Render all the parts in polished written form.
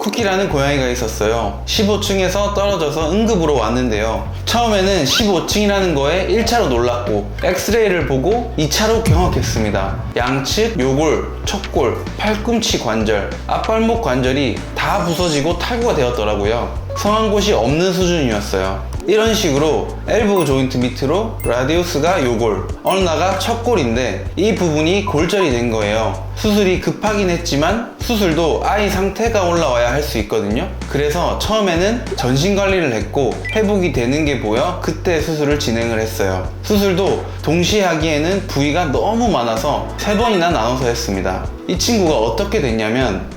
쿠키라는 고양이가 있었어요. 15층에서 떨어져서 응급으로 왔는데요. 처음에는 15층이라는 거에 1차로 놀랐고 엑스레이를 보고 2차로 경악했습니다. 양측 요골, 척골, 팔꿈치 관절, 앞발목 관절이 다 부서지고 탈구가 되었더라고요. 성한 곳이 없는 수준이었어요. 이런 식으로 엘보우 조인트 밑으로 라디우스가 요골, 얼나가 척골인데 이 부분이 골절이 된 거예요. 수술이 급하긴 했지만 수술도 아이 상태가 올라와야 할 수 있거든요. 그래서 처음에는 전신관리를 했고 회복이 되는 게 보여 그때 수술을 진행을 했어요. 수술도 동시에 하기에는 부위가 너무 많아서 3번이나 나눠서 했습니다. 이 친구가 어떻게 됐냐면,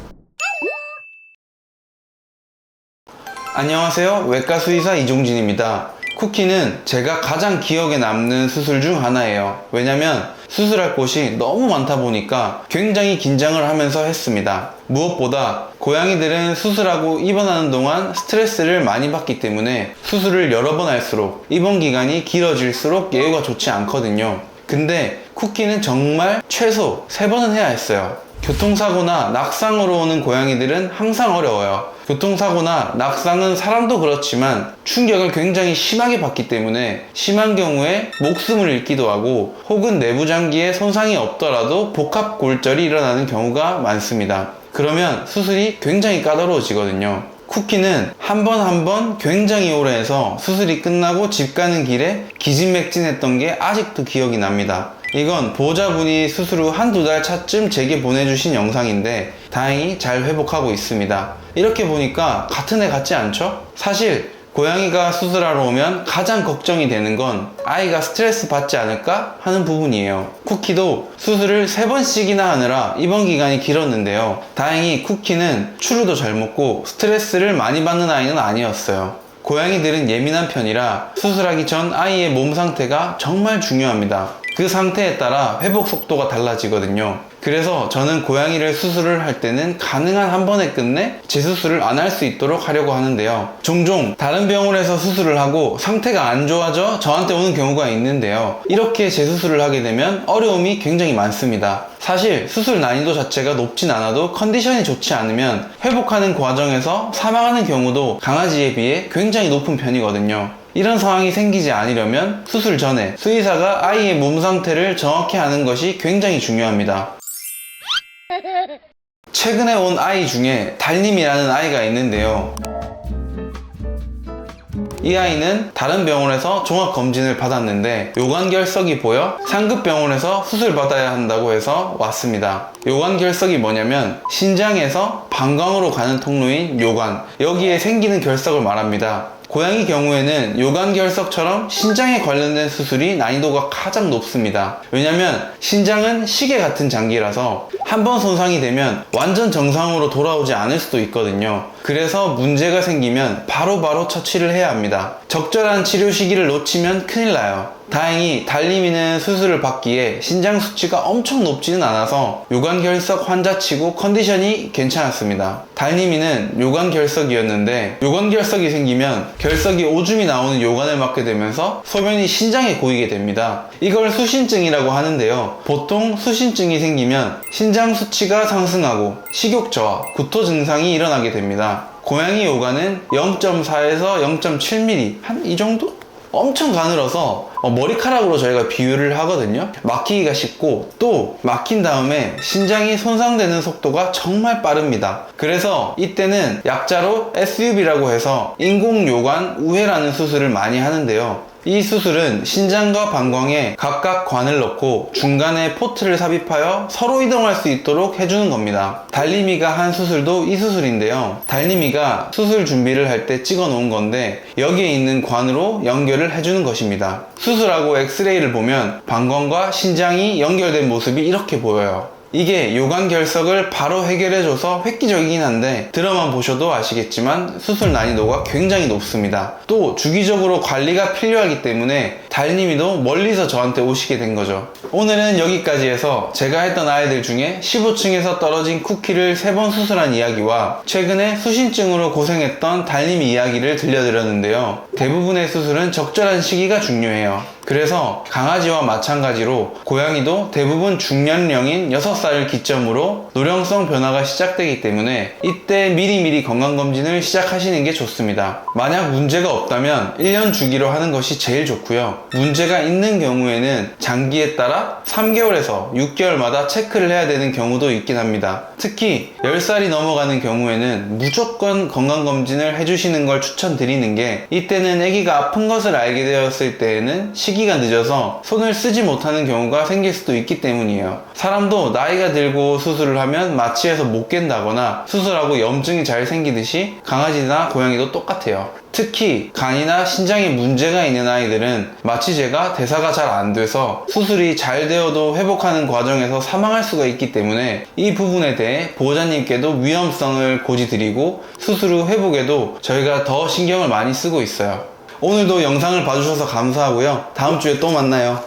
안녕하세요, 외과 수의사 이종진입니다. 쿠키는 제가 가장 기억에 남는 수술 중 하나예요. 왜냐면 수술할 곳이 너무 많다 보니까 굉장히 긴장을 하면서 했습니다. 무엇보다 고양이들은 수술하고 입원하는 동안 스트레스를 많이 받기 때문에 수술을 여러 번 할수록 입원 기간이 길어질수록 예후가 좋지 않거든요. 근데 쿠키는 정말 최소 3번은 해야 했어요. 교통사고나 낙상으로 오는 고양이들은 항상 어려워요. 교통사고나 낙상은 사람도 그렇지만 충격을 굉장히 심하게 받기 때문에 심한 경우에 목숨을 잃기도 하고 혹은 내부장기에 손상이 없더라도 복합골절이 일어나는 경우가 많습니다. 그러면 수술이 굉장히 까다로워지거든요. 쿠키는 한 번 한 번 굉장히 오래 해서 수술이 끝나고 집 가는 길에 기진맥진했던 게 아직도 기억이 납니다. 이건 보호자분이 수술 후 한두 달 차쯤 제게 보내주신 영상인데 다행히 잘 회복하고 있습니다. 이렇게 보니까 같은 애 같지 않죠? 사실 고양이가 수술하러 오면 가장 걱정이 되는 건 아이가 스트레스 받지 않을까 하는 부분이에요. 쿠키도 수술을 3번씩이나 하느라 입원 기간이 길었는데요. 다행히 쿠키는 추루도 잘 먹고 스트레스를 많이 받는 아이는 아니었어요. 고양이들은 예민한 편이라 수술하기 전 아이의 몸 상태가 정말 중요합니다. 그 상태에 따라 회복 속도가 달라지거든요. 그래서 저는 고양이를 수술을 할 때는 가능한 한 번에 끝내 재수술을 안 할 수 있도록 하려고 하는데요. 종종 다른 병원에서 수술을 하고 상태가 안 좋아져 저한테 오는 경우가 있는데요. 이렇게 재수술을 하게 되면 어려움이 굉장히 많습니다. 사실 수술 난이도 자체가 높진 않아도 컨디션이 좋지 않으면 회복하는 과정에서 사망하는 경우도 강아지에 비해 굉장히 높은 편이거든요. 이런 상황이 생기지 않으려면 수술 전에 수의사가 아이의 몸 상태를 정확히 아는 것이 굉장히 중요합니다. 최근에 온 아이 중에 달님이라는 아이가 있는데요. 이 아이는 다른 병원에서 종합검진을 받았는데 요관결석이 보여 상급병원에서 수술 받아야 한다고 해서 왔습니다. 요관결석이 뭐냐면 신장에서 방광으로 가는 통로인 요관, 여기에 생기는 결석을 말합니다. 고양이 경우에는 요관결석처럼 신장에 관련된 수술이 난이도가 가장 높습니다. 왜냐면 신장은 시계 같은 장기라서 한번 손상이 되면 완전 정상으로 돌아오지 않을 수도 있거든요. 그래서 문제가 생기면 바로바로 처치를 해야 합니다. 적절한 치료 시기를 놓치면 큰일 나요. 다행히 달님이는 수술을 받기에 신장 수치가 엄청 높지는 않아서 요관결석 환자치고 컨디션이 괜찮았습니다. 달님이는 요관결석이었는데 요관결석이 생기면 결석이 오줌이 나오는 요관을 맞게 되면서 소변이 신장에 고이게 됩니다. 이걸 수신증이라고 하는데요. 보통 수신증이 생기면 신장 수치가 상승하고 식욕 저하, 구토 증상이 일어나게 됩니다. 고양이 요관은 0.4에서 0.7mm 한 이 정도? 엄청 가늘어서 머리카락으로 저희가 비유를 하거든요. 막히기가 쉽고 또 막힌 다음에 신장이 손상되는 속도가 정말 빠릅니다. 그래서 이때는 약자로 SUB라고 해서 인공요관 우회라는 수술을 많이 하는데요. 이 수술은 신장과 방광에 각각 관을 넣고 중간에 포트를 삽입하여 서로 이동할 수 있도록 해주는 겁니다. 달님이가 한 수술도 이 수술인데요. 달님이가 수술 준비를 할 때 찍어 놓은 건데 여기에 있는 관으로 연결을 해주는 것입니다. 수술하고 엑스레이를 보면 방광과 신장이 연결된 모습이 이렇게 보여요. 이게 요관결석을 바로 해결해줘서 획기적이긴 한데 드라마 보셔도 아시겠지만 수술 난이도가 굉장히 높습니다. 또 주기적으로 관리가 필요하기 때문에 달님이도 멀리서 저한테 오시게 된 거죠. 오늘은 여기까지 해서 제가 했던 아이들 중에 15층에서 떨어진 쿠키를 3번 수술한 이야기와 최근에 수신증으로 고생했던 달님이 이야기를 들려드렸는데요. 대부분의 수술은 적절한 시기가 중요해요. 그래서 강아지와 마찬가지로 고양이도 대부분 중년령인 6살을 기점으로 노령성 변화가 시작되기 때문에 이때 미리미리 건강검진을 시작하시는 게 좋습니다. 만약 문제가 없다면 1년 주기로 하는 것이 제일 좋고요. 문제가 있는 경우에는 장기에 따라 3개월에서 6개월마다 체크를 해야 되는 경우도 있긴 합니다. 특히 10살이 넘어가는 경우에는 무조건 건강검진을 해주시는 걸 추천드리는 게, 이때는 아기가 아픈 것을 알게 되었을 때에는 시기가 늦어서 손을 쓰지 못하는 경우가 생길 수도 있기 때문이에요. 사람도 나이가 들고 수술을 하면 마취해서 못 깬다거나 수술하고 염증이 잘 생기듯이 강아지나 고양이도 똑같아요. 특히 간이나 신장에 문제가 있는 아이들은 마취제가 대사가 잘 안 돼서 수술이 잘 되어도 회복하는 과정에서 사망할 수가 있기 때문에 이 부분에 대해 보호자님께도 위험성을 고지드리고 수술 후 회복에도 저희가 더 신경을 많이 쓰고 있어요. 오늘도 영상을 봐주셔서 감사하고요. 다음 주에 또 만나요.